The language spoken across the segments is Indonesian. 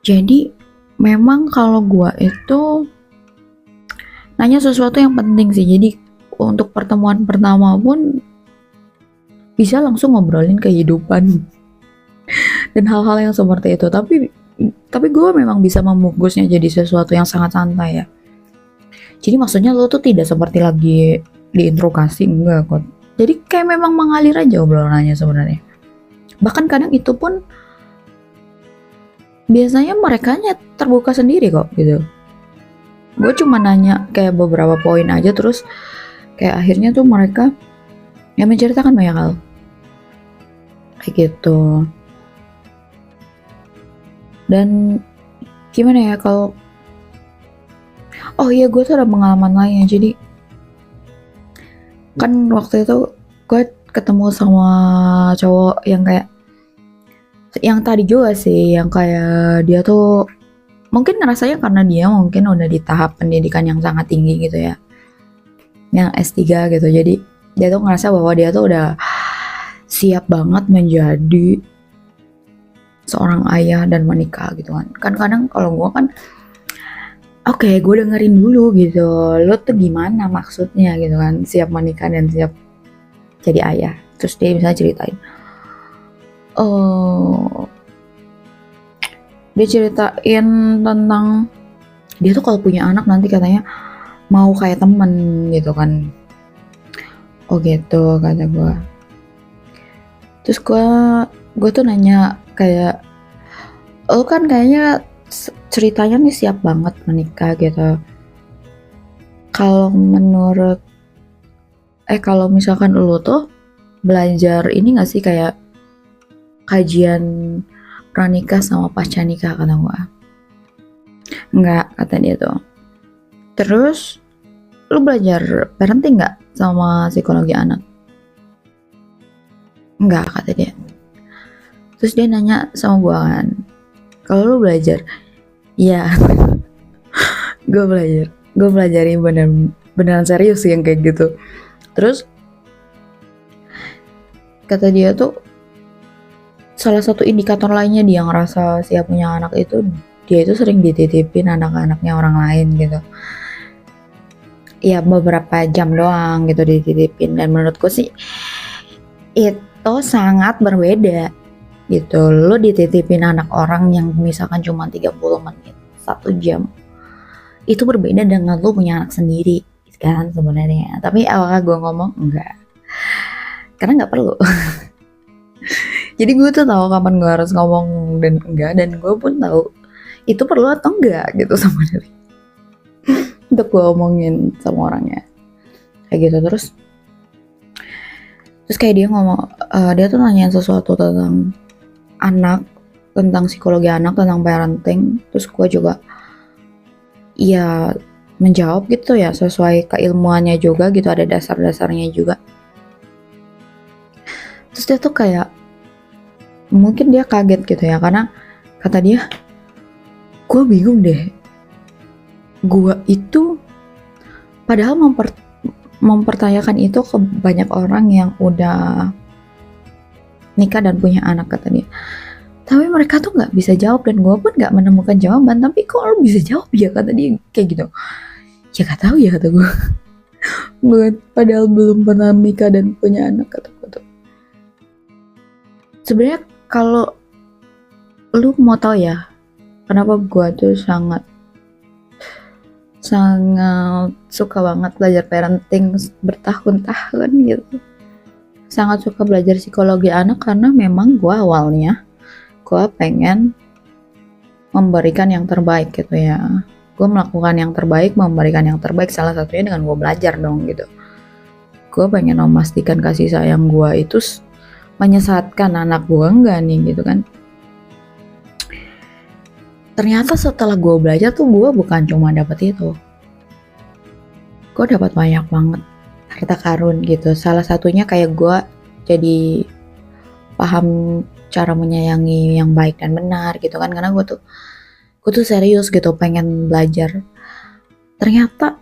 Jadi memang kalau gue itu nanya sesuatu yang penting sih. Jadi untuk pertemuan pertama pun bisa langsung ngobrolin kehidupan dan hal-hal yang seperti itu. Tapi gue memang bisa membungkusnya jadi sesuatu yang sangat santai ya. Jadi maksudnya lo tuh tidak seperti lagi diinterogasi, enggak kok. Jadi kayak memang mengalir aja obrolannya sebenarnya. Bahkan kadang itu pun biasanya mereka terbuka sendiri kok gitu. Gue cuma nanya kayak beberapa poin aja, terus kayak akhirnya tuh mereka yang menceritakan banyak hal kayak gitu. Dan gimana ya kalau oh iya, gue tuh ada pengalaman lainnya. Jadi kan waktu itu gue ketemu sama cowok yang kayak yang tadi juga sih, yang kayak dia tuh mungkin ngerasanya karena dia mungkin udah di tahap pendidikan yang sangat tinggi gitu ya, yang S3 gitu. Jadi dia tuh ngerasa bahwa dia tuh udah siap banget menjadi seorang ayah dan menikah gitu kan. Kan kadang kalau gue kan oke, gue dengerin dulu gitu, lo tuh gimana maksudnya gitu kan, siap menikah dan siap jadi ayah. Terus dia misalnya ceritain, dia ceritain tentang dia tuh kalau punya anak nanti katanya mau kayak temen gitu kan. Oh gitu kata gue. Terus gue tuh nanya kayak, lo kan kayaknya ceritanya nih siap banget menikah gitu. Kalau menurut kalau misalkan lo tuh belajar ini gak sih kayak kajian pranikah sama pasca nikah, kata gue. Enggak, kata dia tuh. Terus lo belajar parenting gak sama psikologi anak? Enggak, kata dia. Terus dia nanya sama gue kan, kalau lo belajar? Iya. gue belajarin beneran serius sih yang kayak gitu. Terus kata dia tuh salah satu indikator lainnya dia ngerasa siap punya anak itu, dia itu sering dititipin anak-anaknya orang lain gitu. Ya beberapa jam doang gitu dititipin, dan menurutku sih itu sangat berbeda gitu. Lo dititipin anak orang yang misalkan cuma 30 menit, 1 jam, itu berbeda dengan lo punya anak sendiri kan sebenarnya. Tapi apakah gue ngomong? Enggak, karena gak perlu. Jadi gue tuh tahu kapan gue harus ngomong dan enggak, dan gue pun tahu itu perlu atau enggak gitu sebenarnya untuk gue omongin sama orangnya kayak gitu. Terus kayak dia ngomong, dia tuh nanyain sesuatu tentang anak, tentang psikologi anak, tentang parenting. Terus gue juga ya menjawab gitu ya sesuai keilmuannya juga gitu, ada dasar-dasarnya juga. Terus dia tuh kayak mungkin dia kaget gitu ya, karena kata dia, gue bingung deh, gue itu padahal mempertanyakan itu ke banyak orang yang udah nikah dan punya anak, kata dia. Tapi mereka tuh gak bisa jawab, dan gue pun gak menemukan jawaban. Tapi kok lo bisa jawab ya, kata dia kayak gitu. Ya gak tahu ya, kata gue. Gue padahal belum pernah nikah dan punya anak, kata gue tuh. Sebenarnya kalau lu mau tahu ya kenapa gue tuh sangat suka banget belajar parenting bertahun-tahun gitu, sangat suka belajar psikologi anak, karena memang gue awalnya gue pengen memberikan yang terbaik gitu ya. Gue melakukan yang terbaik, memberikan yang terbaik, salah satunya dengan gue belajar dong gitu. Gue pengen memastikan kasih sayang gue itu menyesatkan anak gue enggak nih gitu kan. Ternyata setelah gue belajar tuh gue bukan cuma dapet itu, gue dapat banyak banget harta karun gitu. Salah satunya kayak gue jadi paham cara menyayangi yang baik dan benar gitu kan, karena gue tuh serius gitu pengen belajar. Ternyata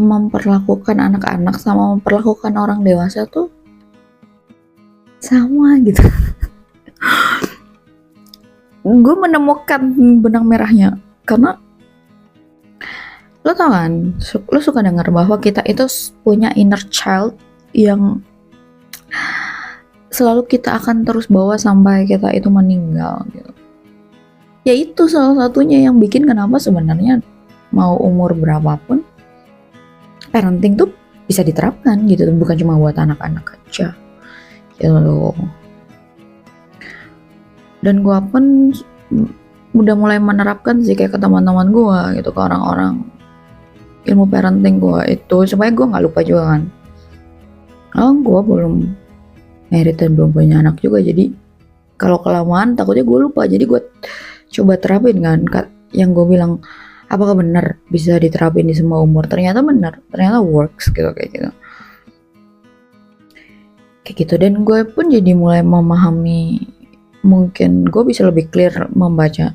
memperlakukan anak-anak sama memperlakukan orang dewasa tuh sama gitu. gue menemukan benang merahnya. Karena lo tau kan, lo suka dengar bahwa kita itu punya inner child yang selalu kita akan terus bawa sampai kita itu meninggal gitu. Ya itu salah satunya yang bikin kenapa sebenarnya mau umur berapapun parenting tuh bisa diterapkan gitu, bukan cuma buat anak-anak aja gitu loh. Dan gue pun udah mulai menerapkan sih kayak ke teman-teman gue gitu, ke orang-orang ilmu parenting gue itu, supaya gue nggak lupa juga kan. Gue belum married dan belum punya anak juga, jadi kalau kelamaan takutnya gue lupa. Jadi gue coba terapin kan, yang gue bilang apakah benar bisa diterapin di semua umur. Ternyata benar, ternyata works gitu, kayak gitu. Dan gue pun jadi mulai memahami, mungkin gue bisa lebih clear membaca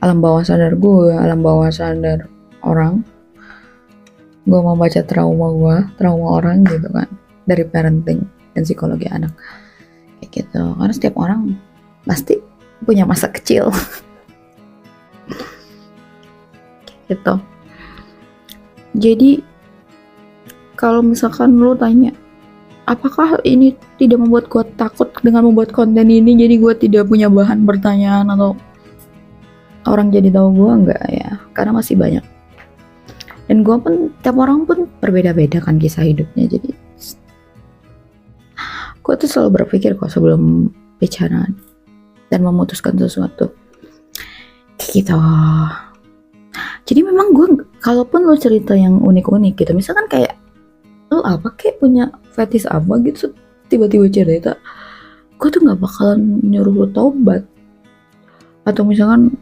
alam bawah sadar gue, alam bawah sadar orang. Gue membaca trauma orang gitu kan, dari parenting dan psikologi anak kayak gitu. Karena setiap orang pasti punya masa kecil gitu. Jadi kalau misalkan lu tanya apakah ini tidak membuat gue takut dengan membuat konten ini, jadi gue tidak punya bahan pertanyaan atau orang jadi tahu gue, enggak ya, karena masih banyak. Dan gue pun, tiap orang pun berbeda-beda kan kisah hidupnya, jadi gue tuh selalu berpikir kok sebelum bicara dan memutuskan sesuatu kayak gitu. Jadi memang gue, kalaupun lo cerita yang unik-unik gitu, misalkan kayak lo apa kayak punya fetish apa gitu, tiba-tiba cerita, gue tuh nggak bakalan nyuruh lo taubat atau misalkan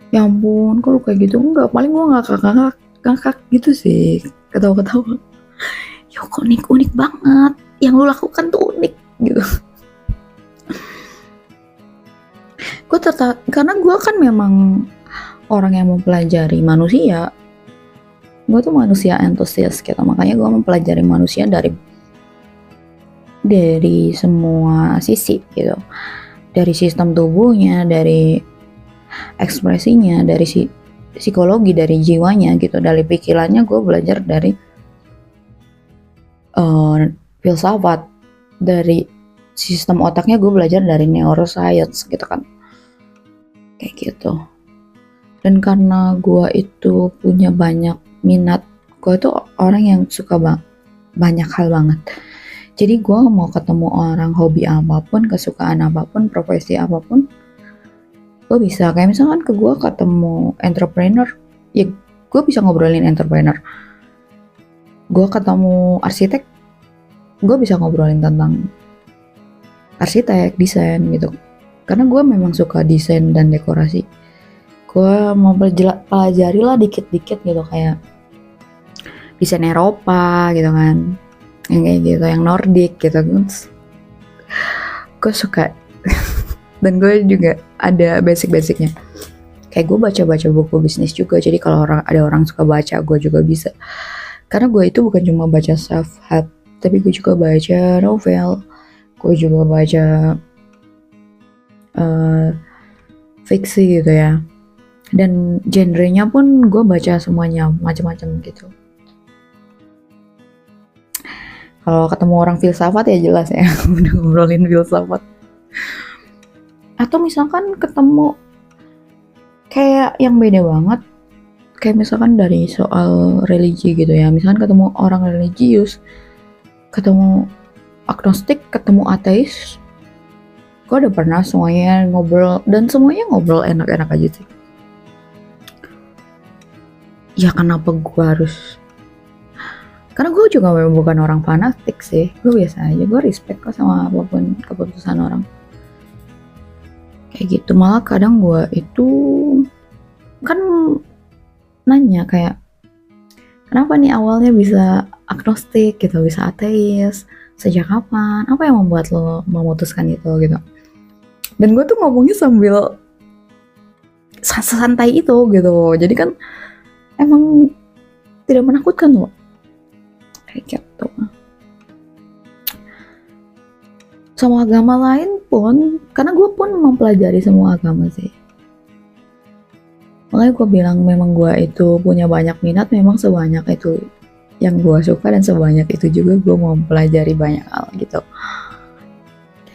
ya ampun kok lo kayak gitu, enggak. Paling gue ngakak gitu sih, ketawa-ketawa. Ya kok unik banget, yang lo lakukan tuh unik gitu. Gue karena gue kan memang orang yang mempelajari manusia. Gue tuh manusia antusias gitu, makanya gue mempelajari manusia dari semua sisi gitu, dari sistem tubuhnya, dari ekspresinya, dari psikologi, dari jiwanya gitu, dari pikirannya. Gue belajar dari filsafat, dari sistem otaknya gue belajar dari neuroscience gitu kan, kayak gitu. Dan karena gue itu punya banyak minat, gue tuh orang yang suka banyak hal banget. Jadi gue mau ketemu orang, hobi apapun, kesukaan apapun, profesi apapun, gue bisa. Kayak misalkan ke gue ketemu entrepreneur, ya gue bisa ngobrolin entrepreneur. Gue ketemu arsitek, gue bisa ngobrolin tentang arsitek, desain gitu. Karena gue memang suka desain dan dekorasi. Gue mau pelajari lah dikit-dikit gitu, kayak desain Eropa gitu kan, yang kayak gitu, yang Nordic gitu. Gue suka dan gue juga ada basic-basicnya. Kayak gue baca-baca buku bisnis juga, jadi kalau ada orang suka baca, gue juga bisa. Karena gue itu bukan cuma baca self-help, tapi gue juga baca novel, gue juga baca fiksi gitu ya. Dan genrenya pun gue baca semuanya, macam-macam gitu. Kalau ketemu orang filsafat ya jelas ya, udah ngobrolin filsafat. Atau misalkan ketemu kayak yang beda banget, kayak misalkan dari soal religi gitu ya. Misalkan ketemu orang religius, ketemu agnostik, ketemu ateis, gue udah pernah semuanya ngobrol, dan semuanya ngobrol enak-enak aja sih. Ya kenapa gue harus, karena gue juga bukan orang fanatik sih, gue biasa aja, gue respect kok sama apapun keputusan orang kayak gitu. Malah kadang gue itu kan nanya kayak, kenapa nih awalnya bisa agnostik gitu, bisa ateis, sejak kapan, apa yang membuat lo memutuskan itu gitu. Dan gue tuh ngomongnya sambil santai itu gitu, jadi kan emang tidak menakutkan loh, kayak gitu. Sama agama lain karena gue pun mempelajari semua agama sih. Makanya gue bilang memang gue itu punya banyak minat, memang sebanyak itu yang gue suka dan sebanyak itu juga gue mau mempelajari banyak hal gitu.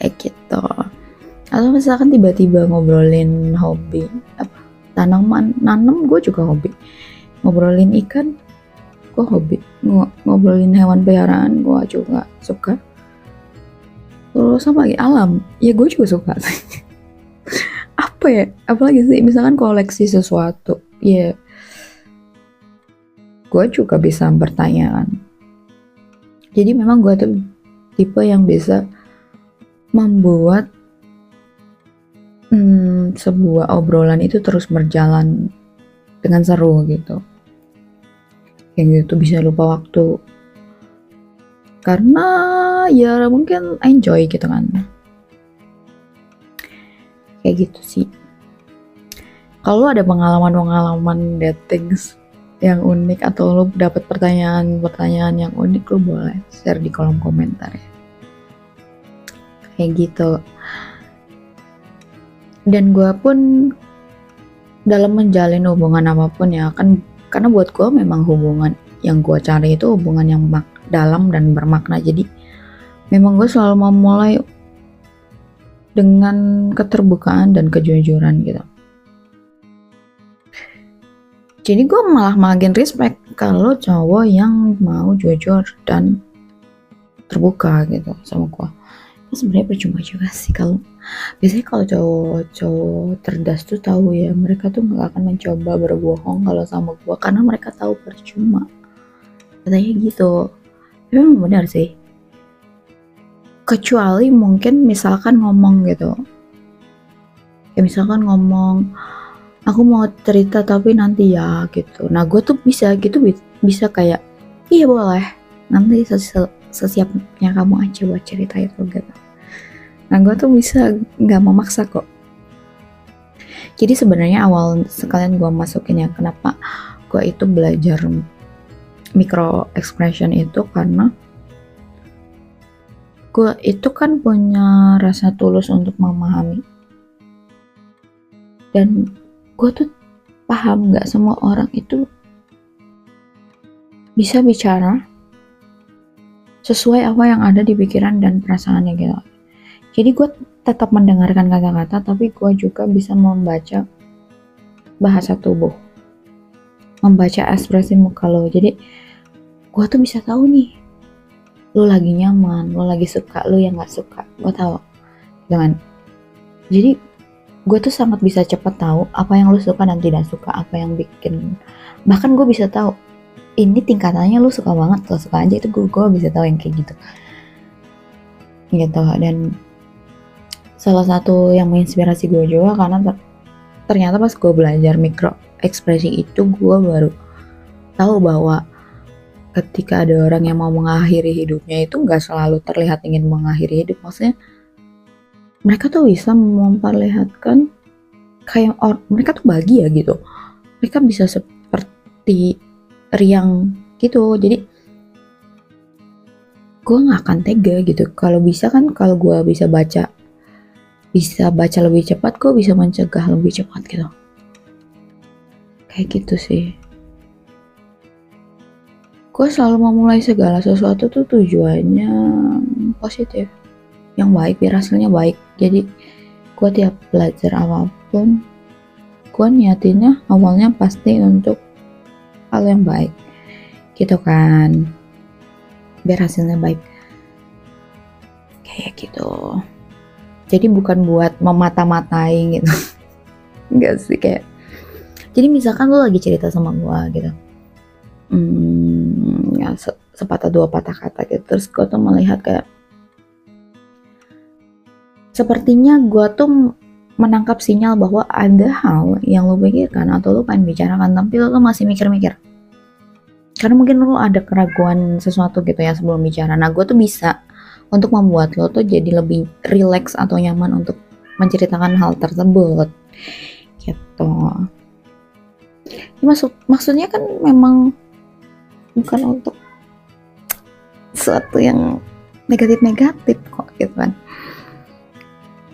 Kayak gitu. Atau misalkan tiba-tiba ngobrolin hobi apa tanaman, nanam gue juga hobi. Ngobrolin ikan gue hobi. Ngobrolin hewan peliharaan gue juga suka. Terus sama lagi alam, ya gue juga suka. Apa ya, apalagi sih, misalkan koleksi sesuatu, ya gue juga bisa bertanya kan. Jadi memang gue tuh tipe yang bisa membuat sebuah obrolan itu terus berjalan dengan seru gitu. Yang gitu bisa lupa waktu. Karena ya mungkin enjoy gitu kan. Kayak gitu sih. Kalau ada pengalaman dating yang unik atau lo dapat pertanyaan yang unik, lo boleh share di kolom komentar ya. Kayak gitu. Dan gue pun dalam menjalin hubungan apapun ya kan, karena buat gue memang hubungan yang gue cari itu hubungan yang dalam dan bermakna. Jadi memang gue selalu memulai dengan keterbukaan dan kejujuran gitu. Jadi gue malah makin respect kalau cowok yang mau jujur dan terbuka gitu sama gue. Nah, sebenarnya percuma juga sih kalau biasanya kalau cowok cerdas tuh tahu ya, mereka tuh nggak akan mencoba berbohong kalau sama gue karena mereka tahu percuma. Katanya gitu. Tapi memang benar sih. Kecuali mungkin misalkan ngomong gitu. Ya misalkan ngomong, aku mau cerita tapi nanti ya gitu. Nah gue tuh bisa gitu, bisa kayak iya boleh, nanti sesiapnya kamu aja buat cerita itu gitu. Nah gue tuh bisa nggak memaksa kok. Jadi sebenarnya awal sekalian gue masukin ya, kenapa gue itu belajar micro expression itu karena gue itu kan punya rasa tulus untuk memahami. Dan gue tuh paham gak semua orang itu bisa bicara sesuai apa yang ada di pikiran dan perasaannya gitu. Jadi gue tetap mendengarkan kata-kata, tapi gue juga bisa membaca bahasa tubuh, membaca ekspresi muka lo. Jadi gue tuh bisa tahu nih, lo lagi nyaman, lo lagi suka, lo yang gak suka, gue tahu dengan. Jadi gue tuh sangat bisa cepat tahu apa yang lo suka dan tidak suka, apa yang bikin, bahkan gue bisa tahu ini tingkatannya lo suka banget, lo suka aja, itu gue bisa tahu yang kayak gitu. Dan salah satu yang menginspirasi gue juga karena ternyata pas gue belajar mikro ekspresi itu, gue baru tahu bahwa ketika ada orang yang mau mengakhiri hidupnya itu gak selalu terlihat ingin mengakhiri hidup. Maksudnya mereka tuh bisa memperlihatkan kayak mereka tuh bahagia gitu. Mereka bisa seperti riang gitu. Jadi gue gak akan tega gitu. Kalau bisa kan, kalau gue bisa baca lebih cepat, gue bisa mencegah lebih cepat gitu. Kayak gitu sih. Gue selalu memulai segala sesuatu tuh tujuannya positif, yang baik, biar hasilnya baik. Jadi gue tiap belajar apapun, gue niatinnya awalnya pasti untuk hal yang baik gitu kan, biar hasilnya baik. Kayak gitu. Jadi bukan buat memata-matai gitu. Enggak sih, kayak jadi misalkan lo lagi cerita sama gue gitu, ya sepatah dua patah kata gitu, terus gue tuh melihat kayak sepertinya gue tuh menangkap sinyal bahwa ada hal yang lo pikirkan atau lo pengen bicarakan tapi lo masih mikir-mikir karena mungkin lo ada keraguan sesuatu gitu ya sebelum bicara. Nah gue tuh bisa untuk membuat lo tuh jadi lebih relax atau nyaman untuk menceritakan hal tersebut gitu. Maksudnya kan memang bukan untuk sesuatu yang negatif kok gitu kan.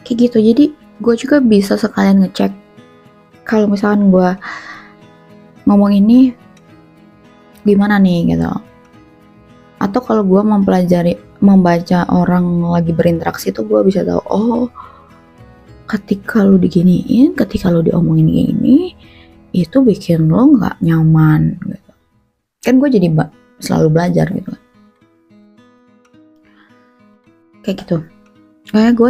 kayak gitu. Jadi gue juga bisa sekalian ngecek kalau misalkan gue ngomong ini gimana nih gitu, atau kalau gue membaca orang lagi berinteraksi tuh gue bisa tahu, oh ketika lu diginiin, ketika lu diomongin gini itu bikin lo nggak nyaman gitu kan. Gue jadi selalu belajar gitu kan, kayak gitu. Kayak gue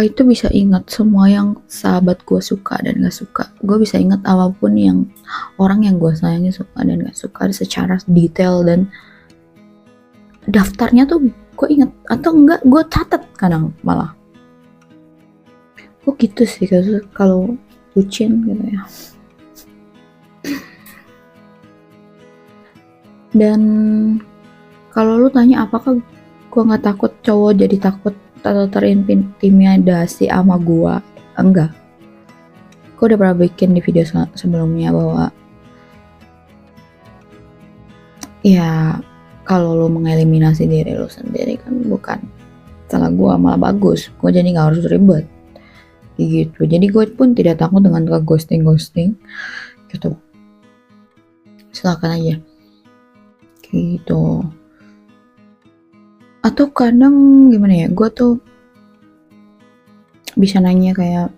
itu bisa ingat semua yang sahabat gue suka dan gak suka. Gue bisa ingat apapun yang orang yang gue sayangi suka dan gak suka secara detail, dan daftarnya tuh gue ingat, atau enggak gue catat kadang malah. Gue gitu sih kalau bucin gitu ya. Dan kalau lu tanya apakah gue nggak takut cowok jadi takut atau terintimidasi sama gue, enggak. Gue udah pernah bikin di video sebelumnya bahwa ya kalau lu mengeliminasi diri lu sendiri kan bukan salah gue, malah bagus. Gue jadi nggak harus ribet gitu. Jadi gue pun tidak takut dengan ke ghosting gitu. Silakan aja gitu. Atau kadang gimana ya, gue tuh bisa nanya kayak,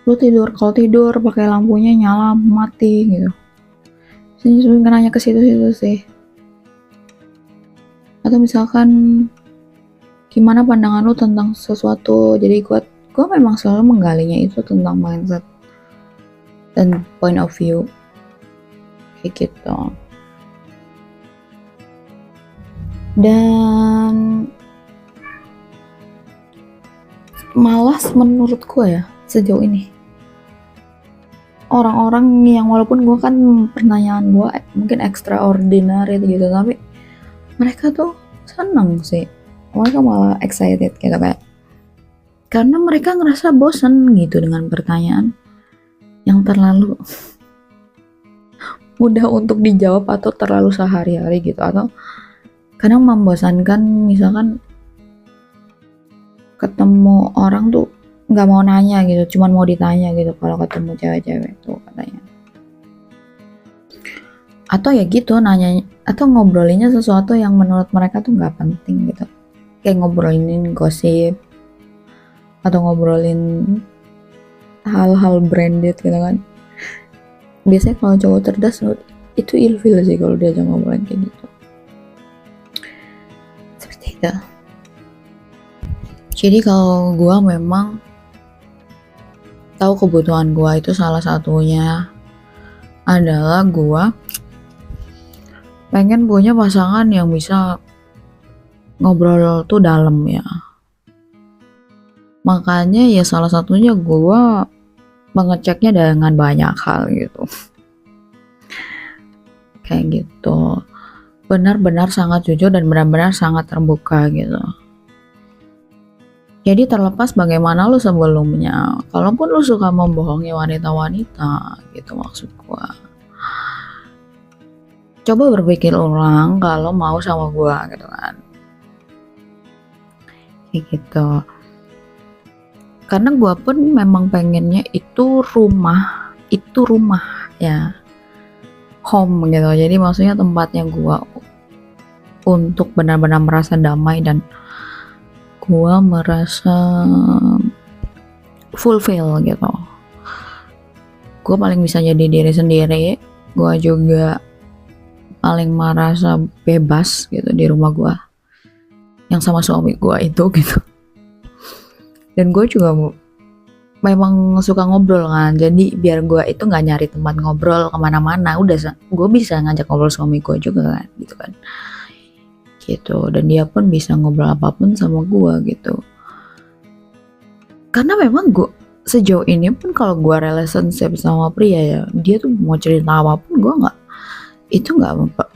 lu kalau tidur pakai lampunya nyala mati gitu. Sini nanya ke situ sih. Atau misalkan gimana pandangan lu tentang sesuatu. Jadi gue memang selalu menggalinya itu tentang mindset dan point of view kayak gitu. Dan malas menurut gue ya sejauh ini, orang-orang yang walaupun gue kan pertanyaan gue mungkin extraordinary gitu, tapi mereka tuh seneng sih, mereka malah excited gitu kayak, karena mereka ngerasa bosan gitu dengan pertanyaan yang terlalu mudah untuk dijawab atau terlalu sehari-hari gitu, atau kadang membosankan. Misalkan ketemu orang tuh nggak mau nanya gitu, cuman mau ditanya gitu kalau ketemu cewek-cewek tuh katanya. Atau ya gitu nanya atau ngobrolinnya sesuatu yang menurut mereka tuh nggak penting gitu, kayak ngobrolin gosip atau ngobrolin hal-hal branded gitu kan. Biasanya kalau cowok cerdas itu ilfil sih kalau diajak ngobrolin kayak gitu. Seperti itu. Jadi kalau gue memang tahu kebutuhan gue itu salah satunya adalah gue pengen punya pasangan yang bisa ngobrol tuh dalam ya. Makanya ya salah satunya gue mengeceknya dengan banyak hal gitu. Kayak gitu. Benar-benar sangat jujur dan benar-benar sangat terbuka gitu. Jadi terlepas bagaimana lu sebelumnya, kalaupun lu suka membohongi wanita-wanita gitu maksud gua, coba berpikir ulang kalau mau sama gua gitu kan. Kayak gitu. Karena gua pun memang pengennya itu rumah ya, home gitu. Jadi maksudnya tempatnya gua untuk benar-benar merasa damai dan gua merasa fulfill gitu. Gua paling bisa jadi diri sendiri. Gua juga paling merasa bebas gitu di rumah gua yang sama suami gua itu gitu. Dan gue juga memang suka ngobrol kan, jadi biar gue itu nggak nyari tempat ngobrol kemana-mana, udah gue bisa ngajak ngobrol suami gue juga kan gitu kan gitu. Dan dia pun bisa ngobrol apapun sama gue gitu, karena memang gue sejauh ini pun kalau gue relationship sama pria ya, dia tuh mau cerita apapun gue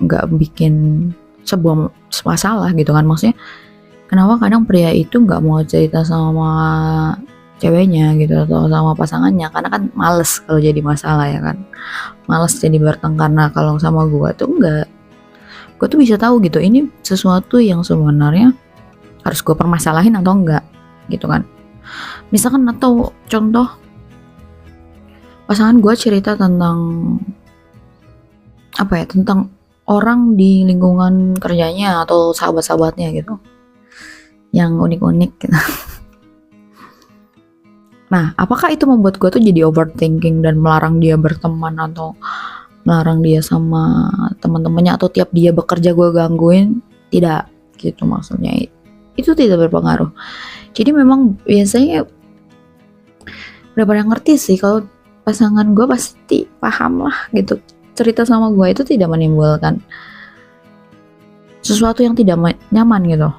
nggak bikin sebuah masalah gitu kan. Maksudnya kenapa kadang pria itu nggak mau cerita sama ceweknya gitu atau sama pasangannya, karena kan males kalau jadi masalah ya kan, males jadi bertengkar. Nah kalau sama gue tuh enggak, gue tuh bisa tahu gitu ini sesuatu yang sebenarnya harus gue permasalahin atau enggak gitu kan. Misalkan atau contoh pasangan gue cerita tentang tentang orang di lingkungan kerjanya atau sahabat-sahabatnya gitu yang unik-unik gitu. Nah, apakah itu membuat gue tuh jadi overthinking dan melarang dia berteman atau melarang dia sama teman-temannya atau tiap dia bekerja gue gangguin? Tidak, gitu maksudnya. Itu tidak berpengaruh. Jadi memang biasanya udah pada ngerti sih kalau pasangan gue pasti paham lah gitu. Cerita sama gue itu tidak menimbulkan sesuatu yang tidak nyaman gitu.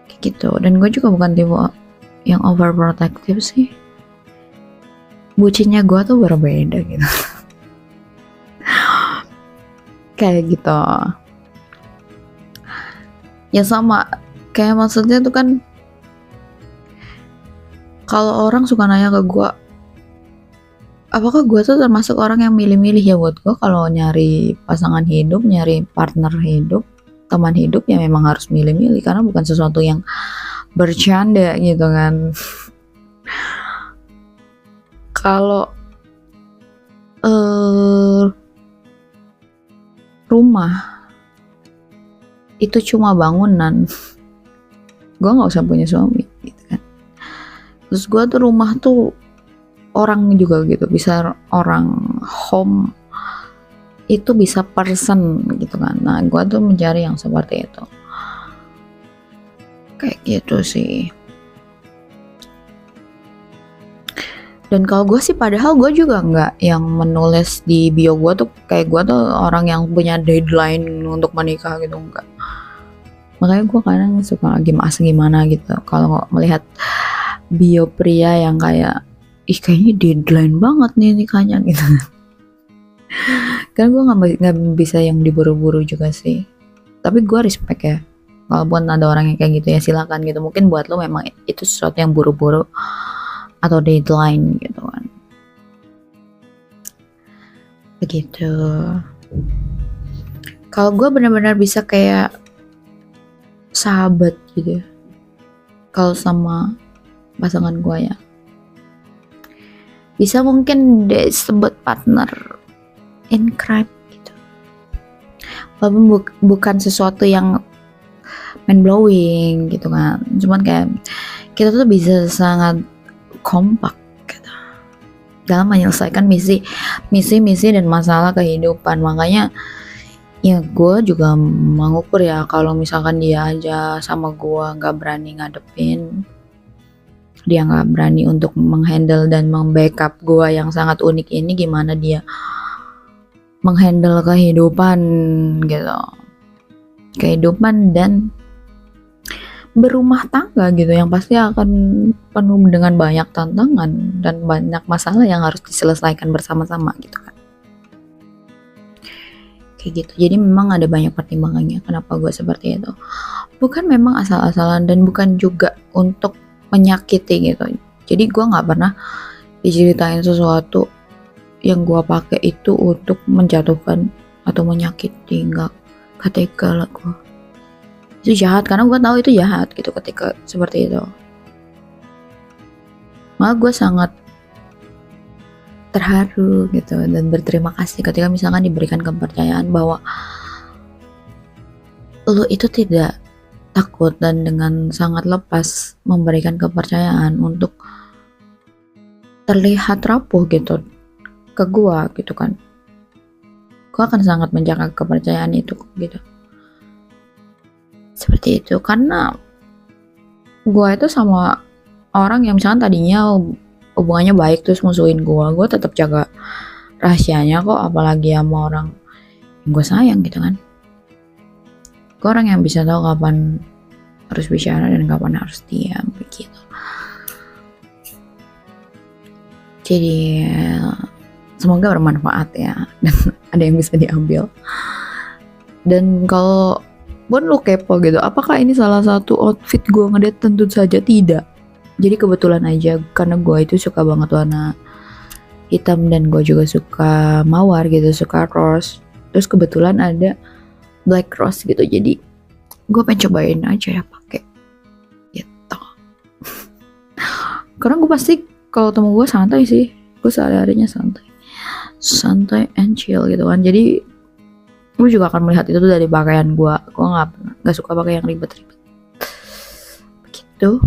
Kayak gitu. Dan gue juga bukan tipe yang overprotective sih. Bucinnya gue tuh berbeda gitu. Kayak gitu. Ya sama, kayak maksudnya tuh kan kalau orang suka nanya ke gue, apakah gue tuh termasuk orang yang milih-milih? Ya buat gue kalau nyari pasangan hidup, nyari partner hidup, teman hidup ya memang harus milih-milih karena bukan sesuatu yang bercanda gitu kan. Kalau rumah itu cuma bangunan, gue nggak usah punya suami gitu kan. Terus gue tuh rumah tuh orang juga gitu, bisa orang, home itu bisa person gitu kan. Nah gue tuh mencari yang seperti itu, kayak gitu sih. Dan kalau gue sih padahal gue juga nggak yang menulis di bio gue tuh kayak gue tuh orang yang punya deadline untuk menikah gitu, enggak. Makanya gue kadang suka gimana gitu kalau melihat bio pria yang kayak kayaknya deadline banget nih nikahnya gitu. Karena gue nggak bisa yang diburu-buru juga sih. Tapi gue respect ya. Walaupun ada orang yang kayak gitu ya silakan gitu. Mungkin buat lo memang itu sesuatu yang buru-buru atau deadline gitu kan. Begitu. Kalau gue benar-benar bisa kayak sahabat gitu. Kalau sama pasangan gue ya. Bisa mungkin disebut partner in crime gitu. Walaupun bukan sesuatu yang mind blowing gitu kan. Cuman kayak kita tuh bisa sangat kompak gitu dalam menyelesaikan misi dan masalah kehidupan. Makanya ya gue juga mengukur ya kalau misalkan dia aja sama gue nggak berani ngadepin, dia nggak berani untuk menghandle dan membackup gue yang sangat unik ini, gimana dia menghandle kehidupan gitu, kehidupan dan berumah tangga gitu yang pasti akan penuh dengan banyak tantangan dan banyak masalah yang harus diselesaikan bersama-sama gitu kan. Kayak gitu. Jadi memang ada banyak pertimbangannya kenapa gue seperti itu. Bukan memang asal-asalan dan bukan juga untuk menyakiti gitu. Jadi gue nggak pernah diceritain sesuatu yang gue pakai itu untuk menjatuhkan atau menyakiti, nggak. Tega lah gue. Itu jahat karena gue tahu itu jahat gitu ketika seperti itu. Maka gue sangat terharu gitu dan berterima kasih ketika misalkan diberikan kepercayaan bahwa lo itu tidak takut dan dengan sangat lepas memberikan kepercayaan untuk terlihat rapuh gitu ke gue gitu kan. Gue akan sangat menjaga kepercayaan itu gitu. Seperti itu karena gue itu sama orang yang misalkan tadinya hubungannya baik terus musuhin gue tetap jaga rahasianya kok, apalagi sama orang yang gue sayang gitu kan. Gue orang yang bisa tahu kapan harus bicara dan kapan harus diam begitu. Jadi semoga bermanfaat ya dan ada yang bisa diambil. Dan kalau pun lu kepo gitu, apakah ini salah satu outfit gue ngedate? Tentu saja tidak. Jadi kebetulan aja karena gue itu suka banget warna hitam dan gue juga suka mawar gitu, suka rose. Terus kebetulan ada black rose gitu, jadi gue pengen cobain aja ya pakai. Karena gue pasti kalau temu gue santai sih, gue sehari-harinya santai and chill gitu kan. Jadi gue juga akan melihat itu tuh dari pakaian gue nggak suka pakai yang ribet-ribet begitu.